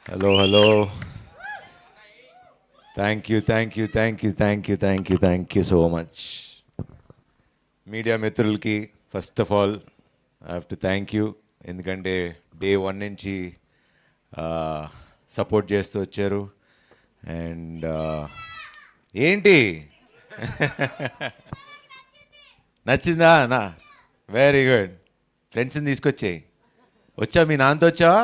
Hello hello thank you so much media మిత్రులకి. First of all I have to thank you, ఎందుకంటే day one నుంచి support చేస్తూ వచ్చారు. And ఏంటి నచ్చిందా నా? Very good. ఫ్రెండ్స్ని తీసుకొచ్చేయి. వచ్చా మీ నాన్నతో వచ్చావా?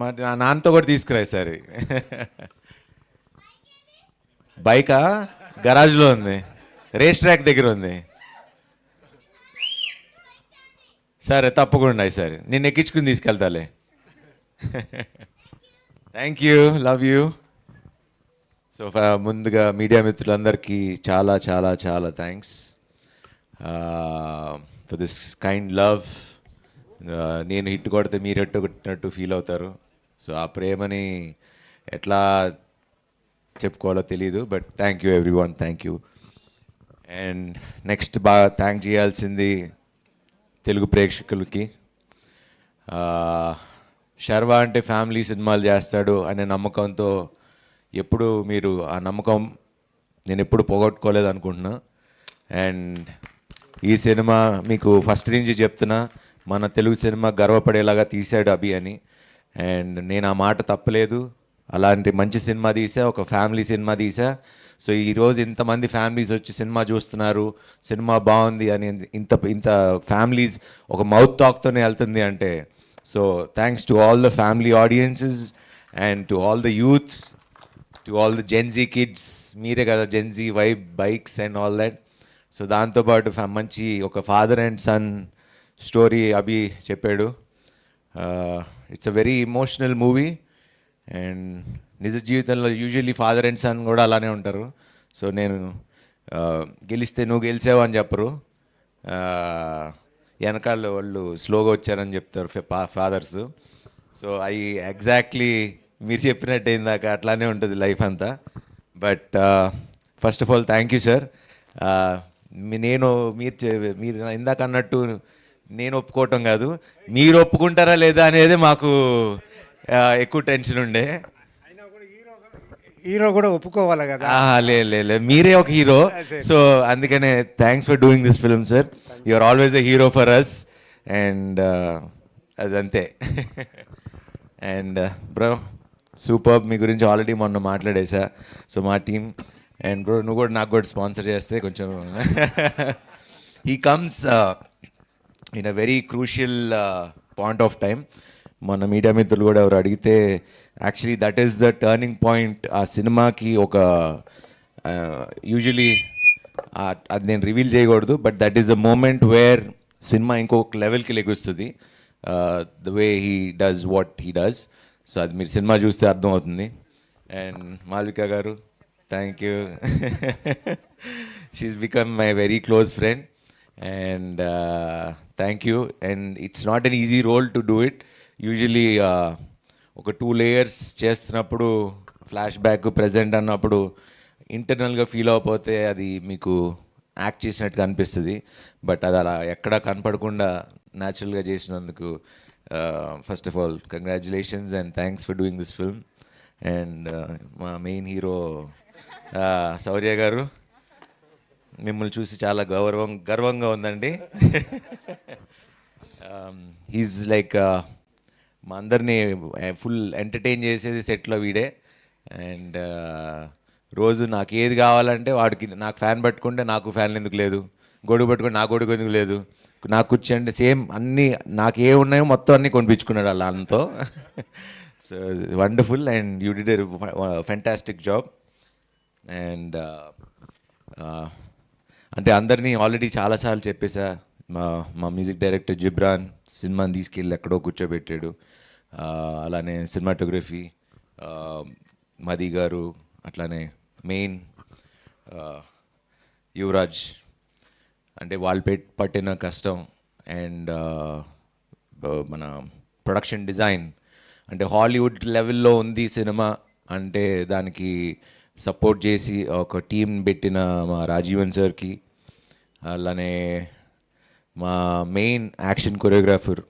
మరి నా నాన్నతో కూడా తీసుకురా సరే. బైకా గరాజ్లో ఉంది, రేస్ ట్రాక్ దగ్గర ఉంది. సరే తప్పకుండా సరే, నేను ఎక్కించుకుని తీసుకెళ్తాలే. Thank you, love you. So ముందుగా మీడియా మిత్రులందరికీ చాలా చాలా చాలా thanks for this kind love. నేను హిట్ కొడితే మీరు హిట్ కొట్టినట్టు ఫీల్ అవుతారు. సో ఆ ప్రేమని ఎట్లా చెప్పుకోవాలో తెలీదు, but thank you every one, thank you. And next బాగా థ్యాంక్ చేయాల్సింది తెలుగు ప్రేక్షకులకి. శర్వా అంటే ఫ్యామిలీ సినిమాలు చేస్తాడు అనే నమ్మకంతో ఎప్పుడు మీరు ఆ నమ్మకం నేను ఎప్పుడు పోగొట్టుకోలేదు అనుకుంటున్నా. అండ్ ఈ సినిమా మీకు ఫస్ట్ నుంచి చెప్తున్నా, మన తెలుగు సినిమా గర్వపడేలాగా తీశాడు అభి అని. అండ్ నేను ఆ మాట తప్పలేదు. అలాంటి మంచి సినిమా తీసా, ఒక ఫ్యామిలీ సినిమా తీసా. సో ఈరోజు ఇంతమంది ఫ్యామిలీస్ వచ్చి సినిమా చూస్తున్నారు, సినిమా బాగుంది అని ఇంత ఇంత ఫ్యామిలీస్ ఒక మౌత్ టాక్తోనే వెళ్తుంది అంటే, so thanks to all the family audiences and to all the youth, to all the Gen Z kids. మీరే కదా Gen Z vibe, bikes and all that. So దాంతోపాటు మంచి ఒక ఫాదర్ అండ్ సన్ స్టోరీ అభి చెప్పాడు. It's a very emotional movie. And నిజ జీవితంలో usually father and sun కూడా అలానే ఉంటారు. సో నేను గెలిస్తే నువ్వు గెలిచావు అని చెప్పరు, వెనకాల వాళ్ళు స్లోగా వచ్చారని చెప్తారు ఫాదర్స్. సో అవి ఎగ్జాక్ట్లీ మీరు చెప్పినట్టు ఇందాక అట్లానే ఉంటుంది లైఫ్ అంతా. But first of all thank you sir. నేను మీరు ఇందాక అన్నట్టు నేను ఒప్పుకోవటం కాదు, మీరు ఒప్పుకుంటారా లేదా అనేది మాకు ఎక్కువ టెన్షన్ ఉండే. హీరో కూడా ఒప్పుకోవాలి కదా. లే మీరే ఒక హీరో. సో అందుకనే thanks for doing this film sir. You are always a hero for us. And అదంతే. అండ్ బ్రో సూపర్, మీ గురించి ఆల్రెడీ మొన్న మాట్లాడేసా. సో మా టీం అండ్ బ్రో నువ్వు కూడా నాకు కూడా స్పాన్సర్ చేస్తే కొంచెం. He comes in a very crucial point of time. మన మీడియా మిత్రులు కూడా ఎవరు అడిగితే actually that is the turning point ఆ సినిమాకి. ఒక యూజువలీ అది నేను రివీల్ చేయకూడదు, but that is the moment where cinema ఇంకొక లెవెల్కి లెగుస్తుంది, the way he does what he does. So అది మీరు సినిమా చూస్తే అర్థమవుతుంది. And Malvika garu thank you. She is become my very close friend. And thank you. And it's not an easy role to do it. Usually ఒక 2 layers చేస్తున్నప్పుడు flash back present అన్నప్పుడు ఇంటర్నల్గా feel అవ్వకపోతే అది మీకు యాక్ట్ చేసినట్టుగా అనిపిస్తుంది. బట్ అది అలా ఎక్కడా కనపడకుండా న్యాచురల్గా చేసినందుకు first of all congratulations and thanks for doing this film. And మా మెయిన్ హీరో శౌర్య గారు, మిమ్మల్ని చూసి చాలా గర్వంగా ఉందండి. హీజ్ లైక్ మా అందరినీ ఫుల్ ఎంటర్టైన్ చేసేది సెట్లో వీడే. అండ్ రోజు నాకు ఏది కావాలంటే వాడికి, నాకు ఫ్యాన్ పట్టుకుంటే నాకు ఫ్యాన్లు ఎందుకు లేదు, గొడుగు పట్టుకుంటే నాకు గొడుగు ఎందుకు లేదు, నాకు కూర్చో అంటే సేమ్ అన్నీ నాకు ఏ ఉన్నాయో మొత్తం అన్నీ కొనిపించుకున్నాడు అలా అంతో. So wonderful and you did a fantastic job. And అంటే అందరినీ ఆల్రెడీ చాలాసార్లు చెప్పేసా. మా మ్యూజిక్ డైరెక్టర్ జిబ్రాన్ సినిమాని తీసుకెళ్ళి ఎక్కడో కూర్చోబెట్టాడు. అలానే సినిమాటోగ్రఫీ మది గారు, అట్లానే మెయిన్ యువరాజ్, అంటే వాళ్ళు పట్టిన కష్టం. అండ్ మన ప్రొడక్షన్ డిజైన్ అంటే హాలీవుడ్ లెవెల్లో ఉంది సినిమా అంటే దానికి సపోర్ట్ చేసి ఒక టీం పెట్టిన మా రాజీవన్ సార్కి, అలానే మా main action choreographer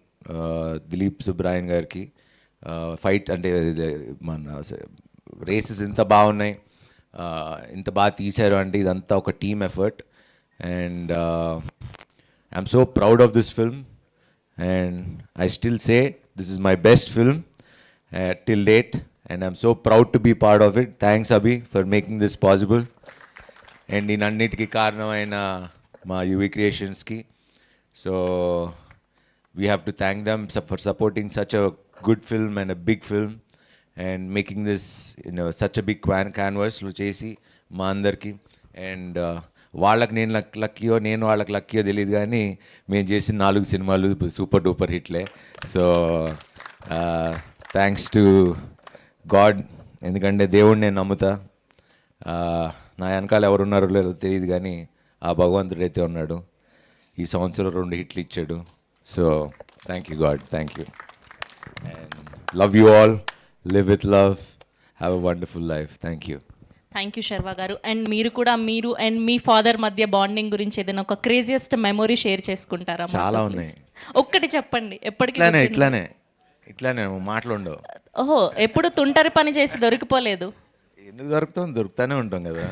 Dilip Subrayan గారికి, ఫైట్ అంటే మన రేసెస్ ఇంత బాగున్నాయి, ఇంత బాగా తీశారు అంటే ఇదంతా ఒక team effort. And I'm so proud of this film, and I still say this is my best film till date, and I'm so proud to be part of it. Thanks Abhi for making this possible, and దీనన్నిటికీ కారణమైన మా UV క్రియేషన్స్కి. So we have to thank them for supporting such a good film and a big film and making this, you know, such a big canvas లో చేసి మా అందరికి. And వాళ్ళకి నేను లక్కీయో నేను వాళ్ళకి లక్కీయో తెలియదు, కానీ మేము చేసిన 4 సినిమాలు సూపర్ డూపర్ హిట్లే. సో థ్యాంక్స్ టు గాడ్, ఎందుకంటే దేవుడిని నేను నమ్ముతా. నా వెనకాల ఎవరున్నారో లేదో తెలియదు, కానీ ఆ భగవంతుడైతే ఉన్నాడు. ఈ సంవత్సరం 2 హిట్లు ఇచ్చాడు. So thank you God, thank you. And love you all, live with love, have a wonderful life. Thank you. Thank you Sharwa garu. And మీరు కూడా మీరు అండ్ మీ ఫాదర్ మధ్య బాండింగ్ గురించి ఏదైనా ఒక క్రేజియస్ట్ మెమొరీ షేర్ చేసుకుంటారా? చాలా ఉన్నాయి. ఒక్కటి చెప్పండి. ఎప్పటికీ ఇట్లానే మాటలు ఉండవు. ఓహో, ఎప్పుడు తుంటరి పని చేసి దొరికిపోలేదు? ఎందుకు దొరుకుతాం, దొరుకుతానే ఉంటాం కదా.